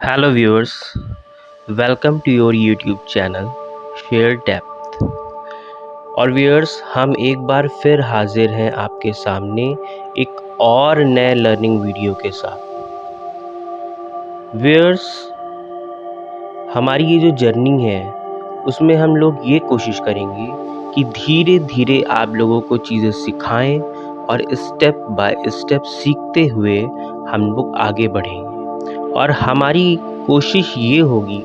Hello viewers, welcome to your YouTube channel share depth. और viewers, हम एक बार फिर हाजिर हैं आपके सामने एक और नए लर्निंग वीडियो के साथ। व्यूअर्स, हमारी ये जो जर्नी है उसमें हम लोग ये कोशिश करेंगे कि धीरे धीरे आप लोगों को चीज़ें सिखाएं और स्टेप बाय स्टेप सीखते हुए हम लोग आगे बढ़ेंगे। और हमारी कोशिश ये होगी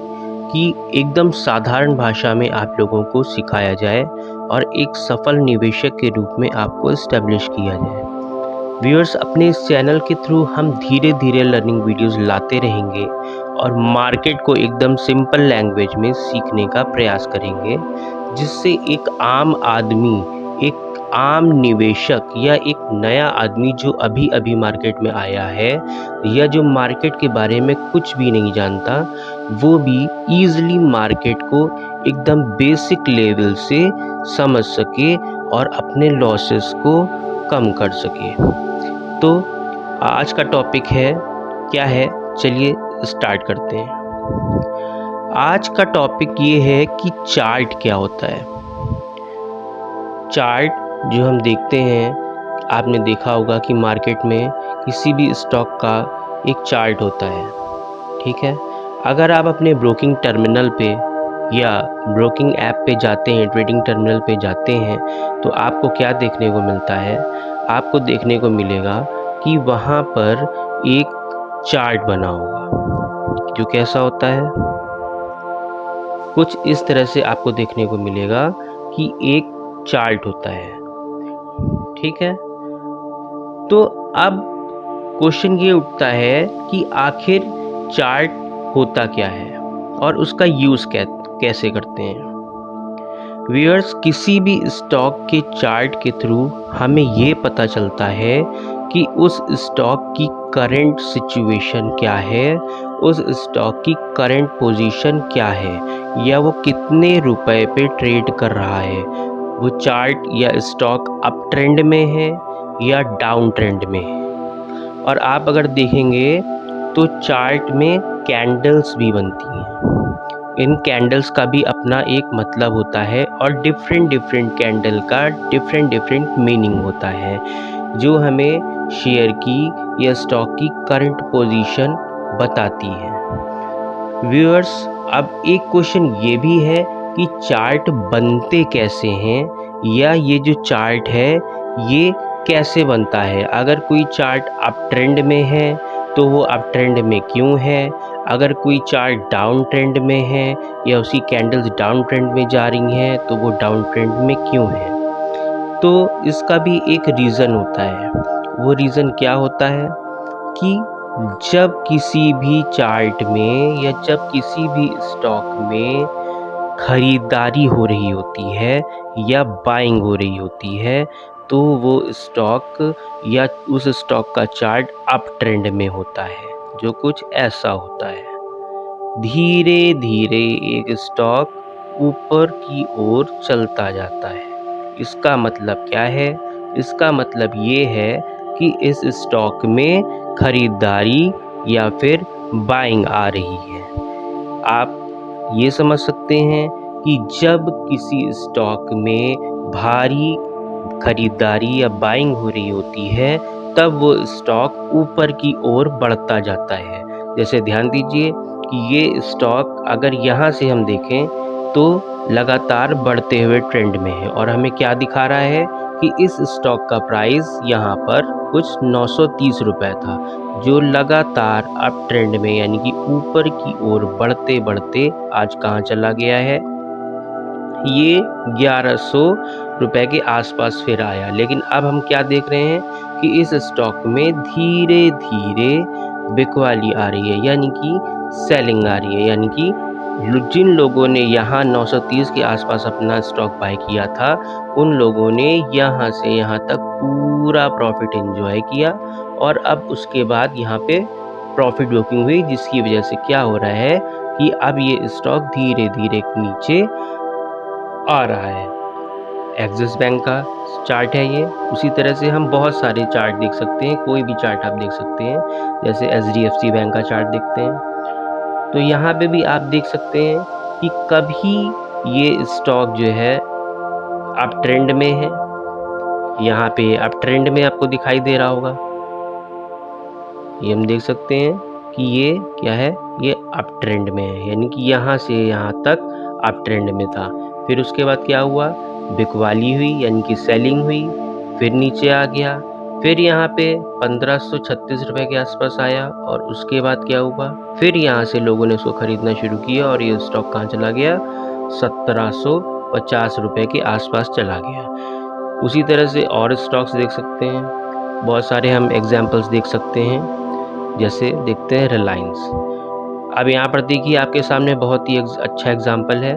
कि एकदम साधारण भाषा में आप लोगों को सिखाया जाए और एक सफल निवेशक के रूप में आपको एस्टेब्लिश किया जाए। व्यूअर्स, अपने इस चैनल के थ्रू हम धीरे धीरे लर्निंग वीडियोस लाते रहेंगे और मार्केट को एकदम सिंपल लैंग्वेज में सीखने का प्रयास करेंगे, जिससे एक आम आदमी, एक आम निवेशक या एक नया आदमी जो अभी अभी मार्केट में आया है या जो मार्केट के बारे में कुछ भी नहीं जानता, वो भी ईजिली मार्केट को एकदम बेसिक लेवल से समझ सके और अपने लॉसेस को कम कर सके। तो आज का टॉपिक है क्या है, चलिए स्टार्ट करते हैं। आज का टॉपिक ये है कि चार्ट क्या होता है। चार्ट जो हम देखते हैं, आपने देखा होगा कि मार्केट में किसी भी स्टॉक का एक चार्ट होता है, ठीक है। अगर आप अपने ब्रोकिंग टर्मिनल पे या ब्रोकिंग ऐप पे जाते हैं, ट्रेडिंग टर्मिनल पे जाते हैं, तो आपको क्या देखने को मिलता है? आपको देखने को मिलेगा कि वहाँ पर एक चार्ट बना होगा जो कैसा होता है, कुछ इस तरह से आपको देखने को मिलेगा कि एक चार्ट होता है, ठीक है। तो अब क्वेश्चन ये उठता है कि आखिर चार्ट होता क्या है और उसका यूज़ कैसे करते हैं। व्यूअर्स, किसी भी स्टॉक के चार्ट के थ्रू हमें ये पता चलता है कि उस स्टॉक की करंट सिचुएशन क्या है, उस स्टॉक की करंट पोजीशन क्या है, या वो कितने रुपए पे ट्रेड कर रहा है। वो चार्ट या स्टॉक अप ट्रेंड में है या डाउन ट्रेंड में है। और आप अगर देखेंगे तो चार्ट में कैंडल्स भी बनती हैं। इन कैंडल्स का भी अपना एक मतलब होता है और डिफरेंट कैंडल का डिफरेंट मीनिंग होता है, जो हमें शेयर की या स्टॉक की करंट पोजीशन बताती है। व्यूअर्स, अब एक क्वेश्चन ये भी है कि चार्ट बनते कैसे हैं, या ये जो चार्ट है ये कैसे बनता है। अगर कोई चार्ट अप ट्रेंड में है तो वो अप ट्रेंड में क्यों है, अगर कोई चार्ट डाउन ट्रेंड में है या उसकी कैंडल्स डाउन ट्रेंड में जा रही हैं तो वो डाउन ट्रेंड में क्यों है। तो इसका भी एक रीज़न होता है। वो रीज़न क्या होता है कि जब किसी भी चार्ट में या जब किसी भी स्टॉक में खरीदारी हो रही होती है या बाइंग हो रही होती है, तो वो स्टॉक या उस स्टॉक का चार्ट अप ट्रेंड में होता है, जो कुछ ऐसा होता है। धीरे धीरे एक स्टॉक ऊपर की ओर चलता जाता है। इसका मतलब क्या है? इसका मतलब ये है कि इस स्टॉक में खरीदारी या फिर बाइंग आ रही है। आप ये समझ सकते हैं कि जब किसी स्टॉक में भारी खरीदारी या बाइंग हो रही होती है, तब वो स्टॉक ऊपर की ओर बढ़ता जाता है। जैसे ध्यान दीजिए कि ये स्टॉक अगर यहाँ से हम देखें तो लगातार बढ़ते हुए ट्रेंड में है, और हमें क्या दिखा रहा है कि इस स्टॉक का प्राइस यहाँ पर कुछ 930 रुपये था, जो लगातार अप ट्रेंड में यानी कि ऊपर की ओर बढ़ते बढ़ते आज कहाँ चला गया है, ये 1100 रुपये के आसपास फिर आया। लेकिन अब हम क्या देख रहे हैं कि इस स्टॉक में धीरे धीरे बिकवाली आ रही है, यानी कि सेलिंग आ रही है, यानी कि जिन लोगों ने यहाँ 930 के आसपास अपना स्टॉक बाय किया था, उन लोगों ने यहाँ से यहाँ तक पूरा प्रॉफिट एंजॉय किया, और अब उसके बाद यहाँ पे प्रॉफिट बुकिंग हुई, जिसकी वजह से क्या हो रहा है कि अब ये स्टॉक धीरे धीरे नीचे आ रहा है। एक्सिस बैंक का चार्ट है ये। उसी तरह से हम बहुत सारे चार्ट देख सकते हैं, कोई भी चार्ट आप देख सकते हैं। जैसे HDFC बैंक का चार्ट देखते हैं। तो यहाँ पे भी आप देख सकते हैं कि कभी ये स्टॉक जो है अप ट्रेंड में है, यहाँ पे अप ट्रेंड में आपको दिखाई दे रहा होगा, ये हम देख सकते हैं कि ये क्या है, ये अप ट्रेंड में है, यानी कि यहाँ से यहाँ तक अप ट्रेंड में था। फिर उसके बाद क्या हुआ, बिकवाली हुई यानी कि सेलिंग हुई, फिर नीचे आ गया, फिर यहाँ पे 1536 रुपये के आसपास आया और उसके बाद क्या हुआ, फिर यहाँ से लोगों ने इसको ख़रीदना शुरू किया और ये स्टॉक कहाँ चला गया, 1750 रुपये के आसपास चला गया। उसी तरह से और स्टॉक्स देख सकते हैं, बहुत सारे हम एग्जाम्पल्स देख सकते हैं। जैसे देखते हैं रिलायंस। अब यहाँ पर देखिए आपके सामने बहुत ही अच्छा एग्जाम्पल है,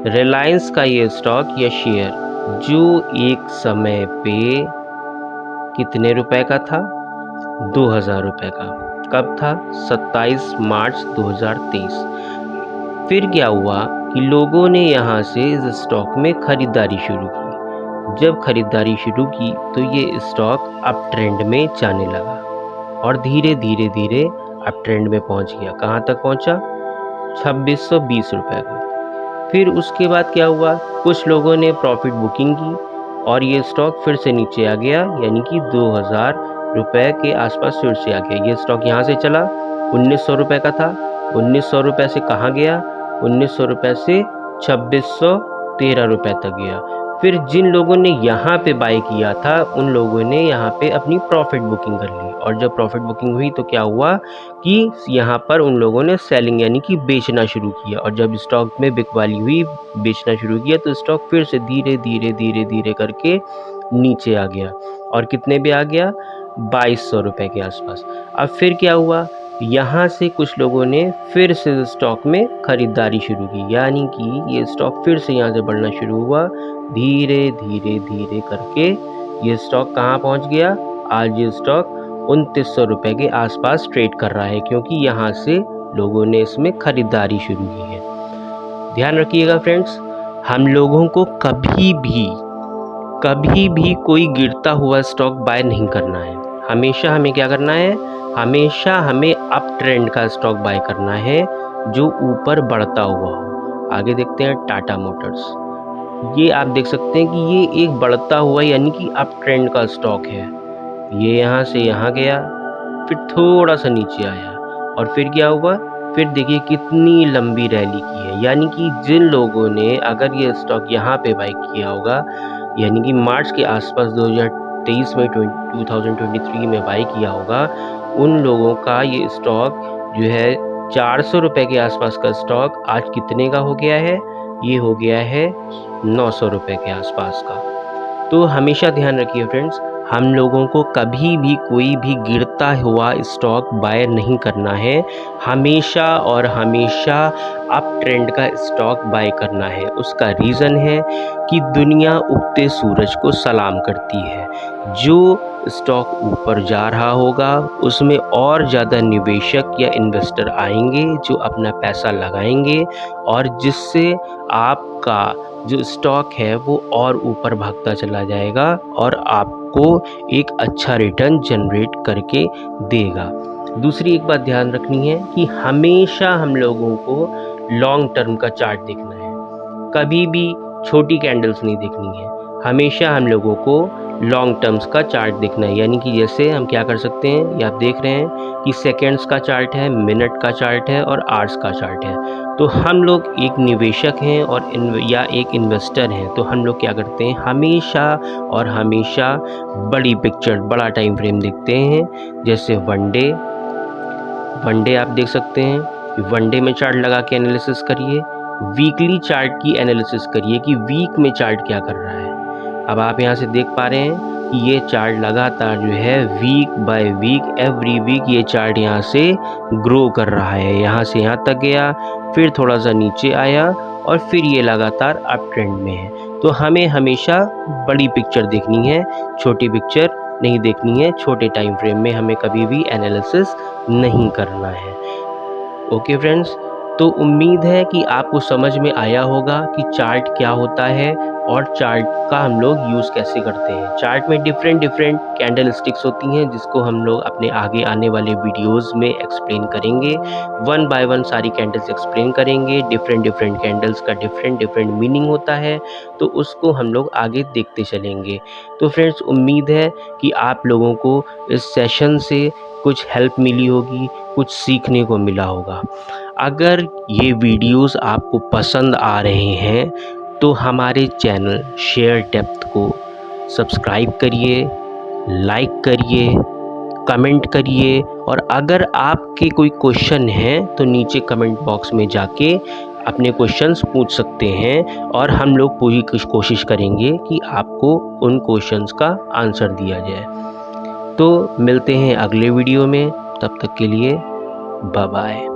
रिलायंस का ये स्टॉक या शेयर जो एक समय पे कितने रुपए का था, 2000 रुपये का। कब था, 27 मार्च 2023। फिर क्या हुआ कि लोगों ने यहाँ से इस स्टॉक में ख़रीदारी शुरू की। जब ख़रीदारी शुरू की तो ये स्टॉक अप ट्रेंड में जाने लगा और धीरे धीरे धीरे अप ट्रेंड में पहुंच गया। कहाँ तक पहुंचा, 2620 रुपये का। फिर उसके बाद क्या हुआ, कुछ लोगों ने प्रॉफिट बुकिंग की और ये स्टॉक फिर से नीचे आ गया, यानी कि 2000 रुपये के आसपास फिर से आ गया। ये स्टॉक यहाँ से चला, 1900 रुपये का था, 1900 रुपये से कहाँ गया, 1900 रुपये से 2613 रुपये तक गया। फिर जिन लोगों ने यहाँ पे बाय किया था उन लोगों ने यहाँ पे अपनी प्रॉफिट बुकिंग कर ली और जब प्रॉफिट बुकिंग हुई तो क्या हुआ कि यहाँ पर उन लोगों ने सेलिंग यानी कि बेचना शुरू किया और जब स्टॉक में बिकवाली हुई, बेचना शुरू किया, तो स्टॉक फिर से धीरे धीरे धीरे धीरे करके नीचे आ गया और कितने पे आ गया, 2200 रुपये के आसपास। अब फिर क्या हुआ, यहाँ से कुछ लोगों ने फिर से स्टॉक में ख़रीदारी शुरू की, यानी कि ये स्टॉक फिर से यहाँ से बढ़ना शुरू हुआ, धीरे धीरे धीरे करके ये स्टॉक कहाँ पहुँच गया, आज ये स्टॉक 2900 रुपये के आसपास ट्रेड कर रहा है, क्योंकि यहाँ से लोगों ने इसमें ख़रीदारी शुरू की है। ध्यान रखिएगा फ्रेंड्स, हम लोगों को कभी भी कोई गिरता हुआ स्टॉक बाय नहीं करना है। हमेशा हमें क्या करना है, हमेशा हमें अप ट्रेंड का स्टॉक बाय करना है जो ऊपर बढ़ता हुआ हो। आगे देखते हैं टाटा मोटर्स। ये आप देख सकते हैं कि ये एक बढ़ता हुआ यानी कि अप ट्रेंड का स्टॉक है। ये यहाँ से यहाँ गया, फिर थोड़ा सा नीचे आया और फिर क्या हुआ, फिर देखिए कितनी लंबी रैली की है। यानी कि जिन लोगों ने अगर ये स्टॉक यहाँ पे बाय किया होगा, यानी कि मार्च के आसपास 2023 में 2023 में बाय किया होगा, उन लोगों का ये स्टॉक जो है 400 रुपये के आसपास का स्टॉक आज कितने का हो गया है, ये हो गया है 900 रुपये के आसपास का। तो हमेशा ध्यान रखिए फ्रेंड्स, हम लोगों को कभी भी कोई भी गिरता हुआ स्टॉक बाय नहीं करना है, हमेशा और हमेशा अप ट्रेंड का स्टॉक बाय करना है। उसका रीज़न है कि दुनिया उगते सूरज को सलाम करती है। जो स्टॉक ऊपर जा रहा होगा उसमें और ज़्यादा निवेशक या इन्वेस्टर आएंगे जो अपना पैसा लगाएंगे और जिससे आपका जो स्टॉक है वो और ऊपर भागता चला जाएगा और आपको एक अच्छा रिटर्न जनरेट करके देगा। दूसरी एक बात ध्यान रखनी है कि हमेशा हम लोगों को लॉन्ग टर्म का चार्ट देखना है, कभी भी छोटी कैंडल्स नहीं देखनी है। हमेशा हम लोगों को लॉन्ग टर्म्स का चार्ट देखना है, यानी कि जैसे हम क्या कर सकते हैं, ये आप देख रहे हैं कि सेकेंड्स का चार्ट है, मिनट का चार्ट है और आवर्स का चार्ट है। तो हम लोग एक निवेशक हैं और या एक इन्वेस्टर हैं, तो हम लोग क्या करते हैं, हमेशा और हमेशा बड़ी पिक्चर, बड़ा टाइम फ्रेम देखते हैं। जैसे वन डे आप देख सकते हैं कि वन डे में चार्ट लगा के एनालिसिस करिए, वीकली चार्ट की एनालिसिस करिए कि वीक में चार्ट क्या कर रहा है। अब आप यहाँ से देख पा रहे हैं कि ये चार्ट लगातार जो है week by week, every week ये चार्ट यहाँ से ग्रो कर रहा है, यहाँ से यहाँ तक गया, फिर थोड़ा सा नीचे आया और फिर ये लगातार अप ट्रेंड में है। तो हमें हमेशा बड़ी पिक्चर देखनी है, छोटी पिक्चर नहीं देखनी है। छोटे टाइम फ्रेम में हमें कभी भी एनालिसिस नहीं करना है। ओके फ्रेंड्स, तो उम्मीद है कि आपको समझ में आया होगा कि चार्ट क्या होता है और चार्ट का हम लोग यूज़ कैसे करते हैं। चार्ट में डिफरेंट कैंडल स्टिक्स होती हैं जिसको हम लोग अपने आगे आने वाले वीडियोस में एक्सप्लेन करेंगे। वन बाय वन सारी कैंडल्स एक्सप्लेन करेंगे। डिफरेंट कैंडल्स का डिफरेंट मीनिंग होता है, तो उसको हम लोग आगे देखते चलेंगे। तो फ्रेंड्स, उम्मीद है कि आप लोगों को इस सेशन से कुछ हेल्प मिली होगी, कुछ सीखने को मिला होगा। अगर ये वीडियोस आपको पसंद आ रहे हैं तो हमारे चैनल शेयर डेप्थ को सब्सक्राइब करिए, लाइक करिए, कमेंट करिए, और अगर आपके कोई क्वेश्चन हैं तो नीचे कमेंट बॉक्स में जाके अपने क्वेश्चंस पूछ सकते हैं और हम लोग पूरी कोशिश करेंगे कि आपको उन क्वेश्चंस का आंसर दिया जाए। तो मिलते हैं अगले वीडियो में, तब तक के लिए बाय बाय।